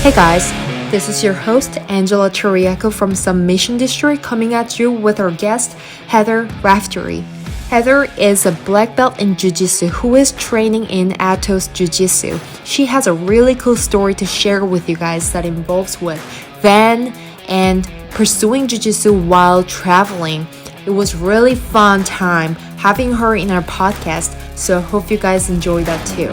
Hey guys, this is your host Angela Chiriaco from Submission District coming at you with our guest Heather Raftery. Heather is a black belt in Jiu-Jitsu who is training in Atos Jiu-Jitsu. She has a really cool story to share with you guys that involves with van and pursuing Jiu-Jitsu while traveling. It was really fun time having her in our podcast, so I hope you guys enjoy that too.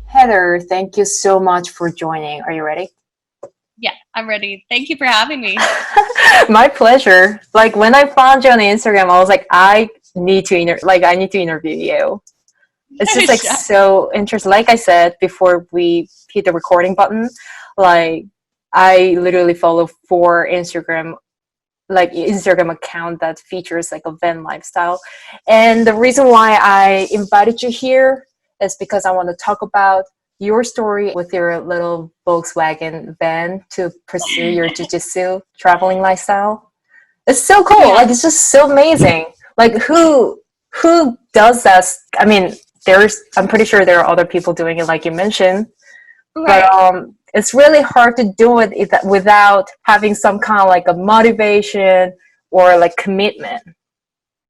Heather, thank you so much for joining. Are you ready? Yeah, I'm ready. Thank you for having me. My pleasure. Like when I found you on Instagram, I was like, I need to interview you. It's just like so interesting. Like I said before we hit the recording button, like I literally follow four Instagram account that features like a van lifestyle. And the reason why I invited you here is because I want to talk about your story with your little Volkswagen van to pursue your jiu-jitsu traveling lifestyle. It's so cool. Yeah. Like it's just so amazing. Like who does that? I mean, I'm pretty sure there are other people doing it like you mentioned. Right. But it's really hard to do it without having some kind of like a motivation or like commitment.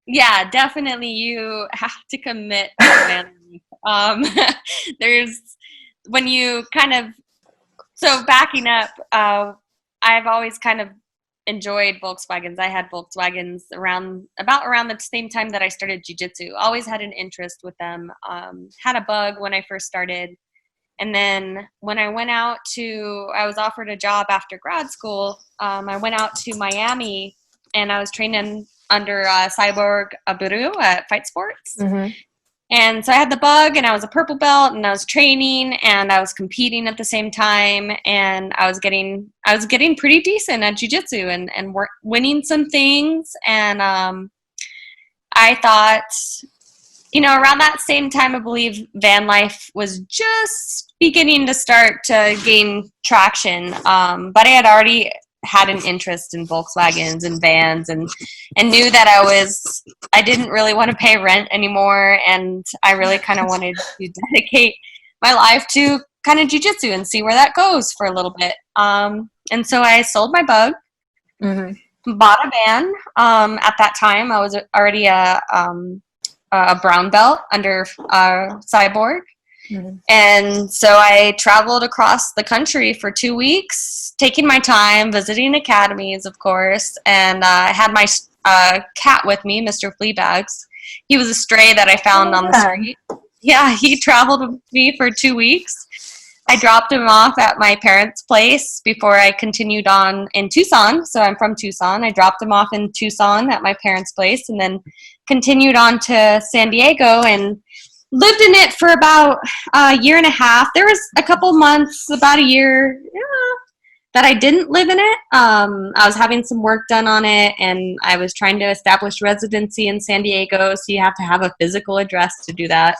Yeah, definitely. You have to commit. When you kind of, so backing up, I've always kind of enjoyed Volkswagens. I had Volkswagens around the same time that I started jiu-jitsu. Always had an interest with them. Had a bug when I first started. And then when I was offered a job after grad school. I went out to Miami and I was training under Cyborg Aburu at Fight Sports. Mm-hmm. And so I had the bug and I was a purple belt and I was training and I was competing at the same time. And I was getting pretty decent at jiu-jitsu and winning some things. And I thought, around that same time, I believe van life was just beginning to start to gain traction. But I had already had an interest in Volkswagens and vans and knew that I didn't really want to pay rent anymore. And I really kind of wanted to dedicate my life to kind of jiu-jitsu and see where that goes for a little bit. And so I sold my bug, bought a van. At that time, I was already a brown belt under Cyborg. Mm-hmm. And so I traveled across the country for 2 weeks, taking my time, visiting academies, of course. And I had my cat with me, Mr. Fleabags. He was a stray that I found on the street. Yeah, he traveled with me for 2 weeks. I dropped him off at my parents' place before I continued on in Tucson. So I'm from Tucson. I dropped him off in Tucson at my parents' place and then continued on to San Diego and lived in it for about a year and a half. There was a couple months, about a year, that I didn't live in it. I was having some work done on it, and I was trying to establish residency in San Diego, so you have to have a physical address to do that.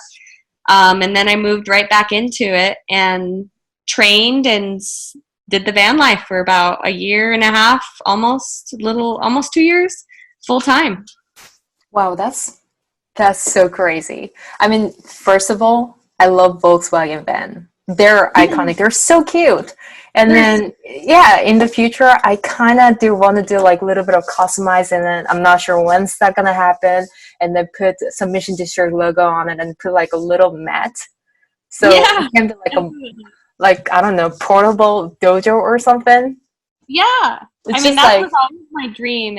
And then I moved right back into it and trained and did the van life for about a year and a half, almost 2 years, full time. Wow, that's so crazy. I mean, first of all, I love Volkswagen van. They're iconic. They're so cute. And then, in the future, I kind of do want to do like a little bit of customizing, and then I'm not sure when's that going to happen. And then put Submission District logo on it and put like a little mat. So it can be I don't know, portable dojo or something. Yeah. That was always my dream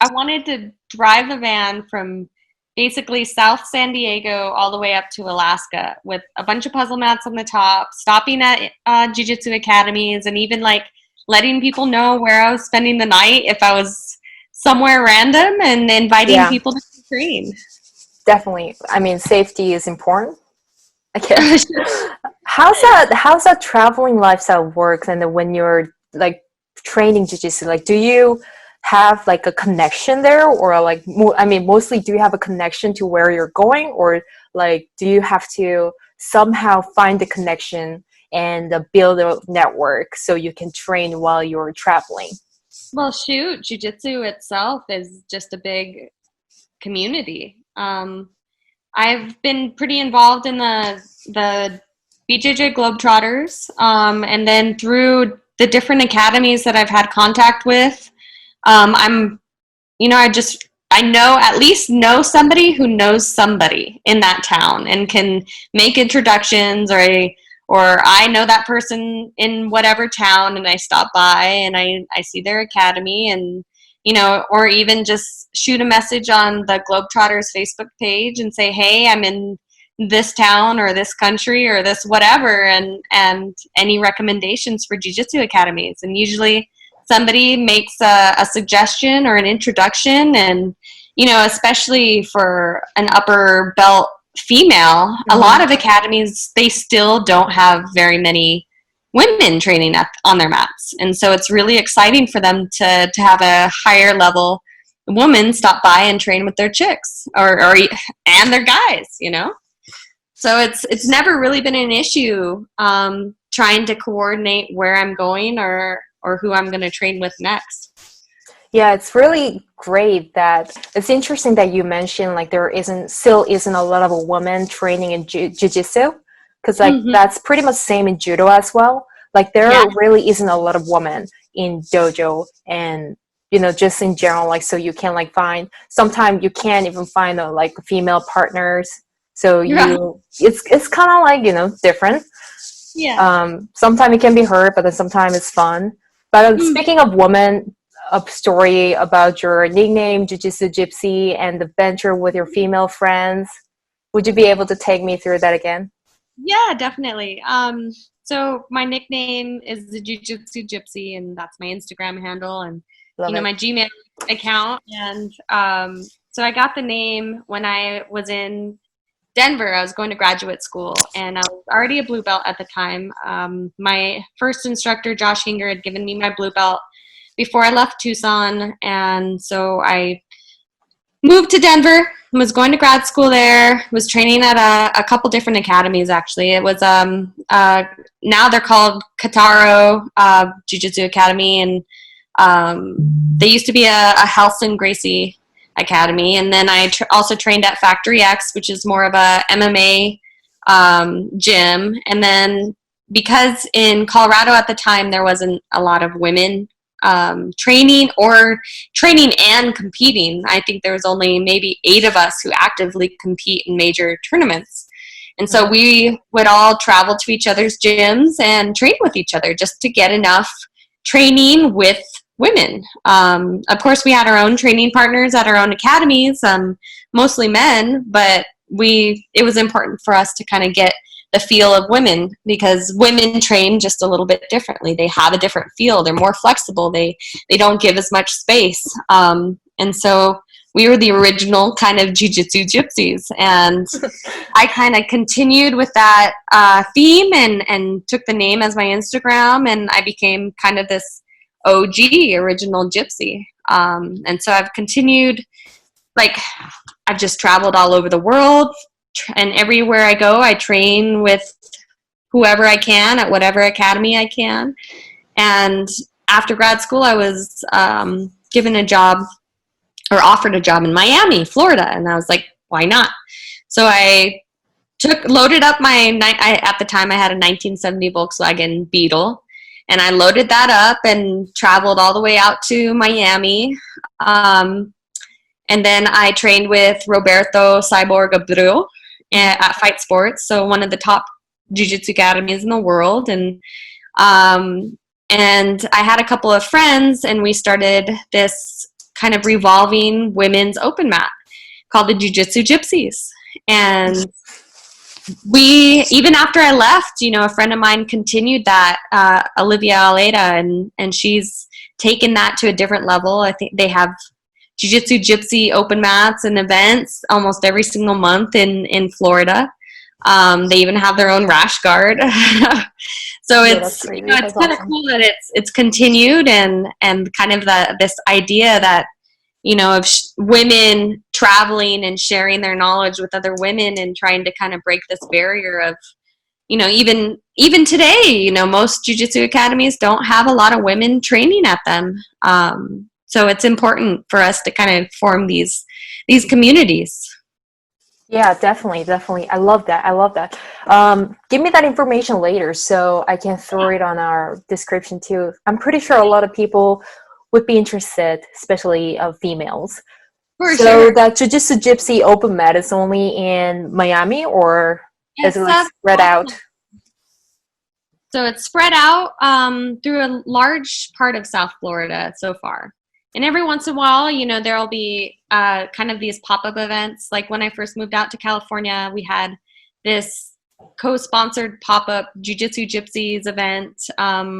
I wanted to drive the van from basically South San Diego all the way up to Alaska with a bunch of puzzle mats on the top, stopping at jiu-jitsu academies, and even like letting people know where I was spending the night if I was somewhere random, and inviting people to train. Definitely. I mean, safety is important. I guess. How's that traveling lifestyle work? And when you're like training jiu-jitsu, like do you have like a connection there, or like mostly do you have a connection to where you're going, or like do you have to somehow find the connection and build a network so you can train while you're traveling. Well, shoot, jiu-jitsu itself is just a big community. I've been pretty involved in the BJJ Globetrotters, and then through the different academies that I've had contact with, I'm, I know at least know somebody who knows somebody in that town and can make introductions, or I know that person in whatever town and I stop by and I see their academy, and or even just shoot a message on the Globetrotters Facebook page and say, hey, I'm in this town or this country or this whatever, and any recommendations for jiu-jitsu academies. And usually somebody makes a suggestion or an introduction, and especially for an upper belt female, a lot of academies, they still don't have very many women training on their mats, and so it's really exciting for them to have a higher level woman stop by and train with their chicks or and their guys. So it's never really been an issue trying to coordinate where I'm going or who I'm going to train with next. Yeah, it's really great that it's interesting that you mentioned like there still isn't a lot of women training in jiu-jitsu, because like that's pretty much same in judo as well. Like there really isn't a lot of women in dojo, and just in general, like so you can like find, sometimes you can't even find like female partners. So it's kind of like different. Yeah. Sometimes it can be hard, but then sometimes it's fun. But speaking of women, a story about your nickname, Jiu-Jitsu Gypsy, and the venture with your female friends. Would you be able to take me through that again? Yeah, definitely. So my nickname is the Jiu-Jitsu Gypsy, and that's my Instagram handle and my Gmail account. And so I got the name when I was in Denver. I was going to graduate school, and I was already a blue belt at the time. My first instructor, Josh Hinger, had given me my blue belt before I left Tucson, and so I moved to Denver, was going to grad school there, was training at a couple different academies, actually. It was now they're called Kataro Jiu-Jitsu Academy, and they used to be a Helson Gracie Academy. And then I also trained at Factory X, which is more of a MMA gym. And then because in Colorado at the time there wasn't a lot of women training and competing, I think there was only maybe 8 of us who actively compete in major tournaments. And so we would all travel to each other's gyms and train with each other just to get enough training with women. Of course, we had our own training partners at our own academies, mostly men, but it was important for us to kind of get the feel of women, because women train just a little bit differently. They have a different feel. They're more flexible. They don't give as much space. And so we were the original kind of jiu-jitsu gypsies. And I kind of continued with that theme and took the name as my Instagram, and I became kind of this OG original gypsy. And so I've continued, like, I've just traveled all over the world, and everywhere I go, I train with whoever I can at whatever academy I can. And after grad school, I was given a job or offered a job in Miami, Florida. And I was like, why not? So I loaded up at the time I had a 1970 Volkswagen Beetle, and I loaded that up and traveled all the way out to Miami. And then I trained with Roberto Cyborg Abreu at Fight Sports, so one of the top jiu-jitsu academies in the world. And I had a couple of friends, and we started this kind of revolving women's open mat called the Jiu-Jitsu Gypsies. And even after I left, a friend of mine continued that, Olivia Aleda, and she's taken that to a different level. I think they have Jiu-Jitsu Gypsy open mats and events almost every single month in Florida. They even have their own rash guard. So it's kind of cool that it's continued, and kind of this idea that of women traveling and sharing their knowledge with other women and trying to kind of break this barrier of even today, most jiu-jitsu academies don't have a lot of women training at them. So it's important for us to kind of form these communities. Yeah, definitely, definitely. I love that. I love that. Give me that information later so I can throw it on our description too. I'm pretty sure a lot of people would be interested, especially females. For So sure. that Jiu-Jitsu Gypsy Open Mat is only in Miami, or is Yes, it like spread out? so it's spread out through a large part of South Florida so far. And every once in a while, there'll be kind of these pop-up events. Like when I first moved out to California, we had this co-sponsored pop-up Jiu-Jitsu Gypsies event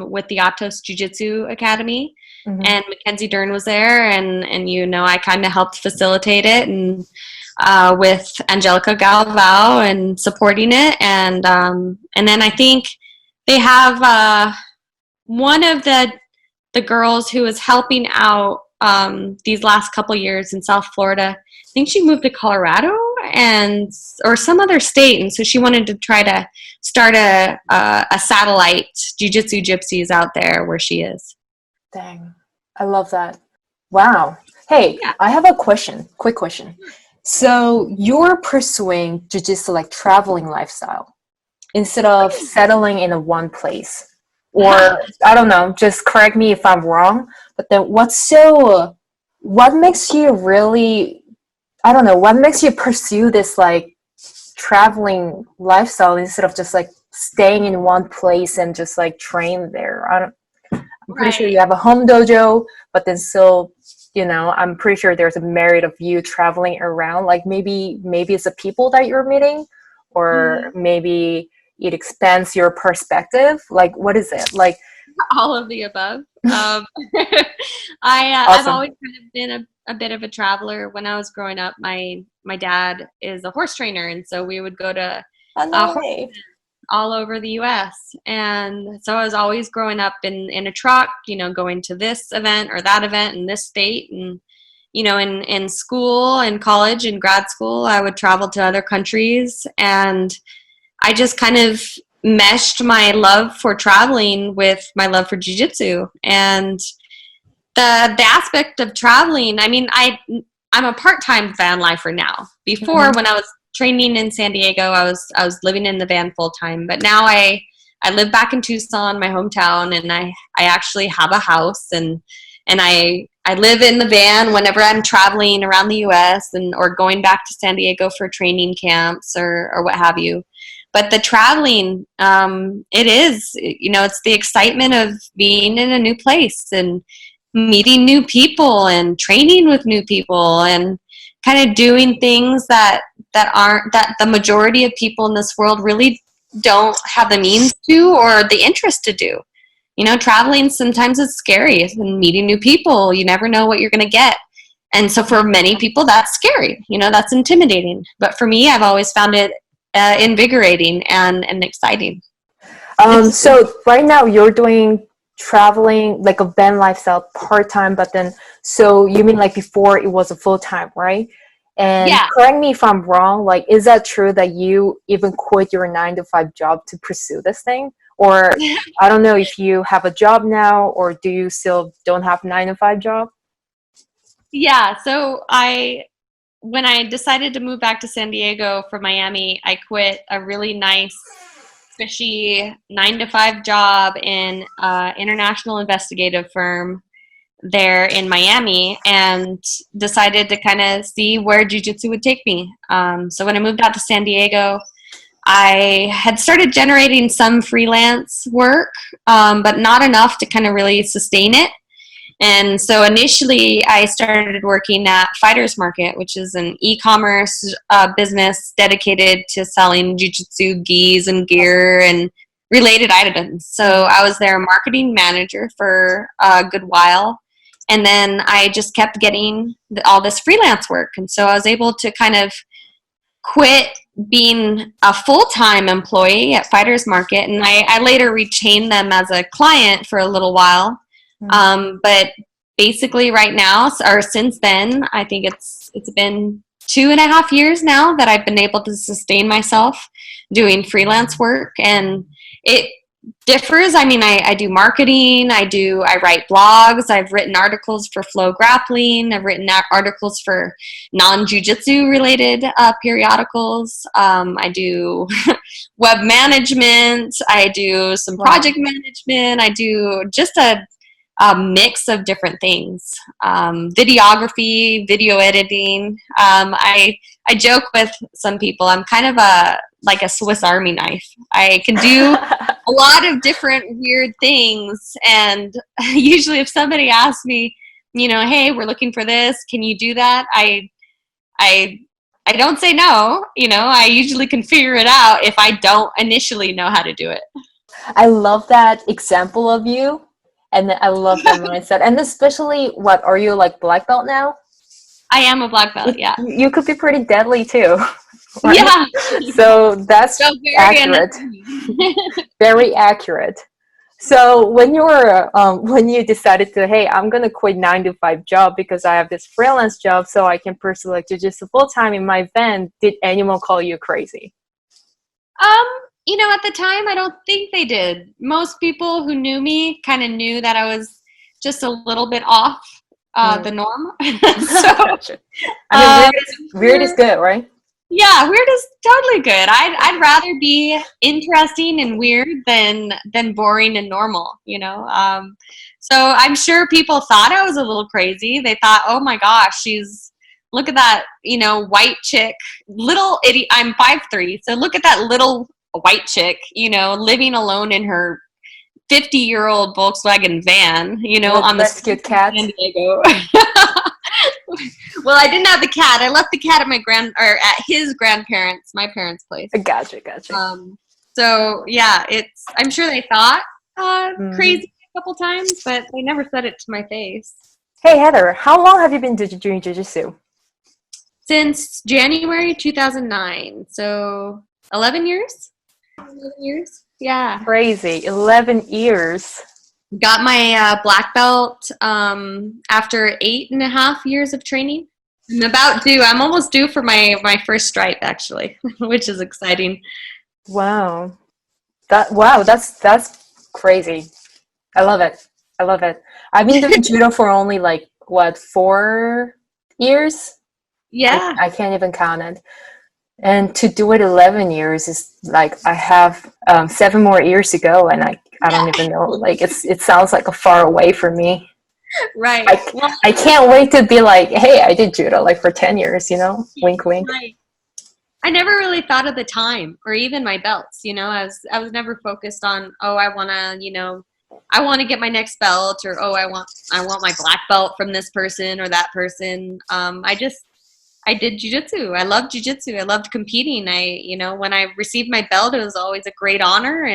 with the Atos Jiu-Jitsu Academy. Mm-hmm. And Mackenzie Dern was there, and I kind of helped facilitate it, and with Angelica Galvao and supporting it. And then I think they have one of the girls who was helping out these last couple years in South Florida. I think she moved to Colorado or some other state, and so she wanted to try to start a satellite Jiu-Jitsu Gypsies out there where she is. Dang, I love that. Wow. Hey, yeah. I have a quick question. So you're pursuing Jiu-Jitsu like traveling lifestyle instead of settling in one place. Or I don't know, just correct me if I'm wrong, but then what makes you really, I don't know, what makes you pursue this like traveling lifestyle instead of just like staying in one place and just like train there? I'm pretty sure you have a home dojo, but then still, I'm pretty sure there's a merit of you traveling around. Like maybe it's the people that you're meeting, or maybe it expands your perspective. Like, what is it? Like all of the above. Awesome. I've always kind of been a bit of a traveler. When I was growing up, my dad is a horse trainer, and so we would go to all over the U.S. And so I was always growing up in a truck, going to this event or that event in this state. And in school and college and grad school, I would travel to other countries, and I just kind of meshed my love for traveling with my love for jiu-jitsu. And the aspect of traveling, I mean, I'm a part-time van lifer now. Before, when I was training in San Diego, I was living in the van full-time. But now I live back in Tucson, my hometown, and I actually have a house, and I live in the van whenever I'm traveling around the U.S. or going back to San Diego for training camps or what have you. But the traveling, it is, it's the excitement of being in a new place and meeting new people and training with new people and kind of doing things that the majority of people in this world really don't have the means to or the interest to do. Traveling sometimes is scary, and meeting new people, you never know what you're going to get. And so for many people, that's scary. That's intimidating. But for me, I've always found it invigorating and exciting. So right now you're doing traveling like a van lifestyle part-time, but then, so you mean like before it was a full-time, right? And correct me if I'm wrong, like, is that true that you even quit your 9-to-5 job to pursue this thing? Or I don't know if you have a job now, or do you still don't have 9-to-5 job? Yeah, so when I decided to move back to San Diego from Miami, I quit a really nice, fishy 9-to-5 job in an international investigative firm there in Miami, and decided to kind of see where jiu-jitsu would take me. So when I moved out to San Diego, I had started generating some freelance work, but not enough to kind of really sustain it. And so initially I started working at Fighters Market, which is an e-commerce business dedicated to selling jiu-jitsu gis and gear and related items. So I was their marketing manager for a good while. And then I just kept getting all this freelance work. And so I was able to kind of quit being a full-time employee at Fighters Market. And I later retained them as a client for a little while. But basically right now, or since then, I think it's been 2.5 years now that I've been able to sustain myself doing freelance work, and it differs. I mean, I do marketing, I write blogs, I've written articles for Flow Grappling, I've written articles for non-jiu-jitsu related periodicals. I do web management, I do some project management, I do just a mix of different things. Videography, video editing. I joke with some people, I'm kind of like a Swiss Army knife. I can do a lot of different weird things, and usually if somebody asks me, hey, we're looking for this, can you do that? I don't say no. I usually can figure it out if I don't initially know how to do it. I love that example of you. And I love that mindset. And especially, what, are you like black belt now? I am a black belt, yeah. You could be pretty deadly too. Right? Yeah. So that's accurate. Very accurate. So when you decided to, hey, I'm going to quit 9-to-5 job because I have this freelance job so I can pursue like jiu-jitsu full time in my van, did anyone call you crazy? At the time, I don't think they did. Most people who knew me kind of knew that I was just a little bit off the norm. So, I mean, weird is good, right? Yeah, weird is totally good. I'd rather be interesting and weird than boring and normal. So I'm sure people thought I was a little crazy. They thought, oh my gosh, look at that, white chick, little idiot. I'm 5'3", so look at that little white chick, living alone in her 50-year-old Volkswagen van, on the cute cat. San Diego. Well, I didn't have the cat. I left the cat at his grandparents, my parents' place. Gotcha. So yeah, I'm sure they thought crazy a couple times, but they never said it to my face. Hey Heather, how long have you been doing jiu-jitsu? Since January 2009, so 11 years. 11 years, yeah. Crazy, 11 years. Got my black belt after 8.5 years of training. I'm almost due for my first stripe, actually, which is exciting. Wow, that's crazy. I love it. I've been doing judo for only 4 years? Yeah. I can't even count it. And to do it 11 years is like I have 7 more years to go, and I don't even know. Like it sounds like a far away for me. Right. I can't wait to be like, hey, I did judo for 10 years. Wink, wink. Right. I never really thought of the time or even my belts. I was never focused on, oh, I want to get my next belt, or oh, I want my black belt from this person or that person. I did jiu-jitsu. I loved jiu-jitsu. I loved competing. When I received my belt, it was always a great honor.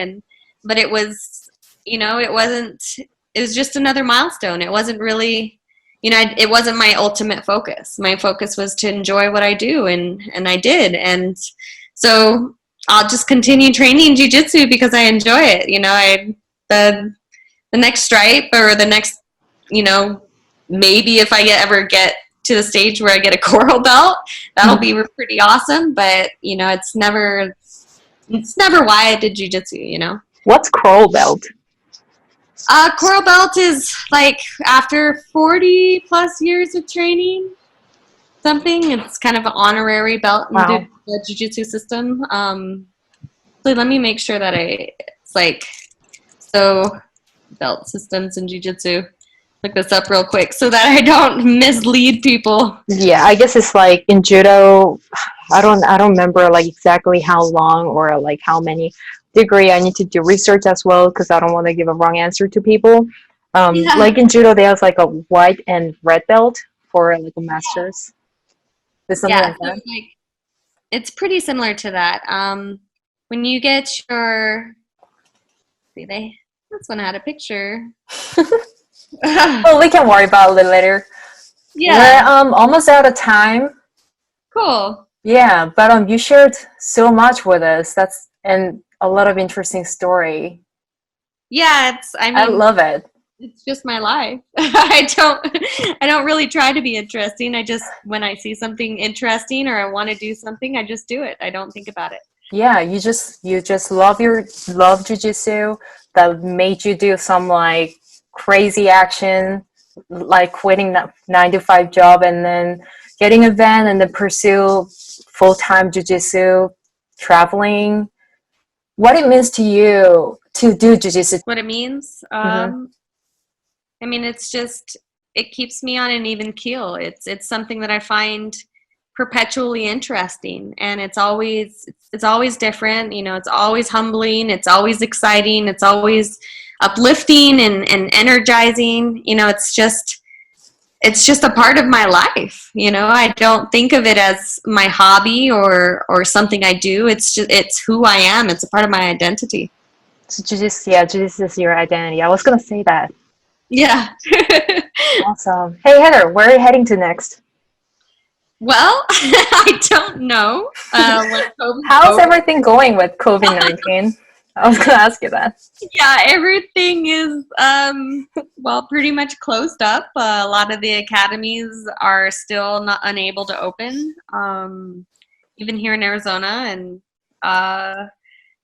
But it was, it was just another milestone. It wasn't really, it wasn't my ultimate focus. My focus was to enjoy what I do, and I did. And so I'll just continue training jiu-jitsu because I enjoy it. The next stripe, or the next, maybe if I ever get to the stage where I get a coral belt, that'll be pretty awesome. But it's never why I did jiu-jitsu. What's coral belt? Coral belt is like after 40 plus years of training, something. It's kind of an honorary belt in the jiu-jitsu system. So let me make sure that belt systems in jiu-jitsu. Look this up real quick so that I don't mislead people. Yeah, I guess it's like in judo, I don't remember exactly how long or how many degree. I need to do research as well because I don't want to give a wrong answer to people. Like in judo, they have a white and red belt for a master's. Is something like that? It's pretty similar to that. When you get your, this one had a picture. Well, we can worry about it later. Yeah. We're almost out of time. Cool. Yeah, but you shared so much with us. And a lot of interesting story. Yeah, I love it. it's just my life. I don't really try to be interesting. I just, when I see something interesting or I want to do something, I just do it. I don't think about it. Yeah, you just love jiu-jitsu that made you do some like crazy action, like quitting that 9 to 5 job and then getting a van and then pursue full-time jiu-jitsu, traveling. What it means to you to do jiu-jitsu? What it means? Mm-hmm. I mean, it's just, it keeps me on an even keel. It's something that I find perpetually interesting, and it's always different. You know, it's always humbling, it's always exciting, it's always uplifting and energizing. You know, it's just a part of my life. You know, I don't think of it as my hobby or something I do. It's who I am. It's a part of my identity. So jiu-jitsu, yeah, jiu-jitsu is your identity. I was gonna say that. Yeah. Awesome. Hey Heather, where are you heading to next? Well, I don't know. How's everything going with COVID-19? I was gonna ask you that. Yeah, everything is well, pretty much closed up. A lot of the academies are still not unable to open, even here in Arizona, and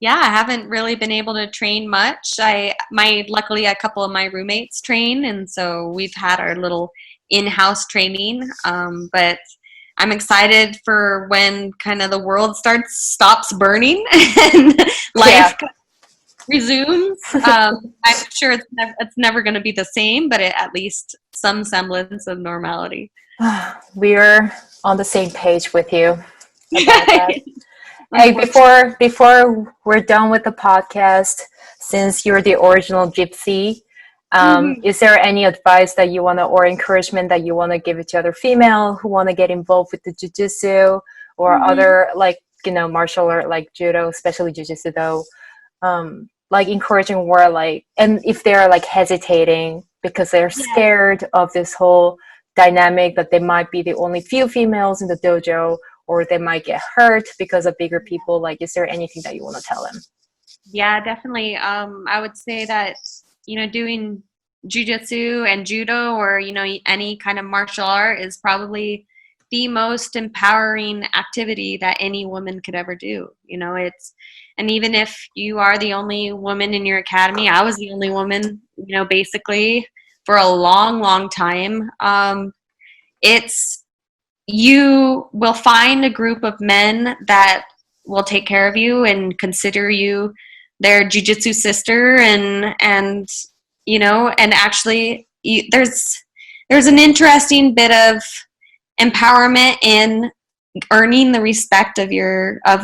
yeah, I haven't really been able to train much. Luckily a couple of my roommates train, and so we've had our little in-house training. But I'm excited for when kind of the world stops burning and life Yeah. resumes. I'm sure it's never going to be the same, but at least some semblance of normality. We're on the same page with you about that. Hey, before we're done with the podcast, since you're the original gypsy, is there any advice that you want to, or encouragement that you want to give to other female who want to get involved with the jiu-jitsu or other, like, you know, martial art like judo, especially jiu-jitsu though, like encouraging word, like, and if they're like hesitating because they're scared of this whole dynamic that they might be the only few females in the dojo, or they might get hurt because of bigger people, like, is there anything that you want to tell them? Yeah, definitely. I would say that, you know, doing jujitsu and judo, or, you know, any kind of martial art is probably the most empowering activity that any woman could ever do. You know, and even if you are the only woman in your academy, I was the only woman, you know, basically for a long, long time. You will find a group of men that will take care of you and consider you their jiu-jitsu sister, and you know, and actually there's an interesting bit of empowerment in earning the respect of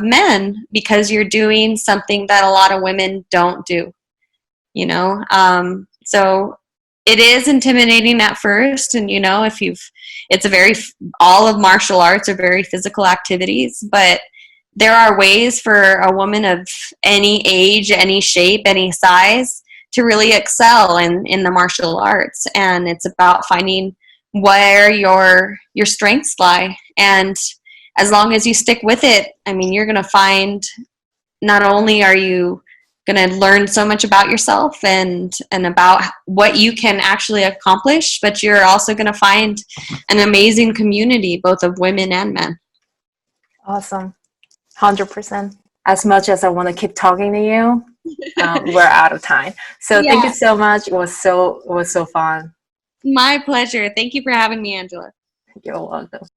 men, because you're doing something that a lot of women don't do, you know. So it is intimidating at first, and, you know, all of martial arts are very physical activities, but there are ways for a woman of any age, any shape, any size to really excel in the martial arts. And it's about finding where your strengths lie, and as long as you stick with it, I mean, you're going to find, not only are you going to learn so much about yourself and about what you can actually accomplish, but you're also going to find an amazing community, both of women and men. Awesome. 100%. As much as I want to keep talking to you, we're out of time. So Thank you so much. It was so fun. My pleasure. Thank you for having me, Angela. You're welcome.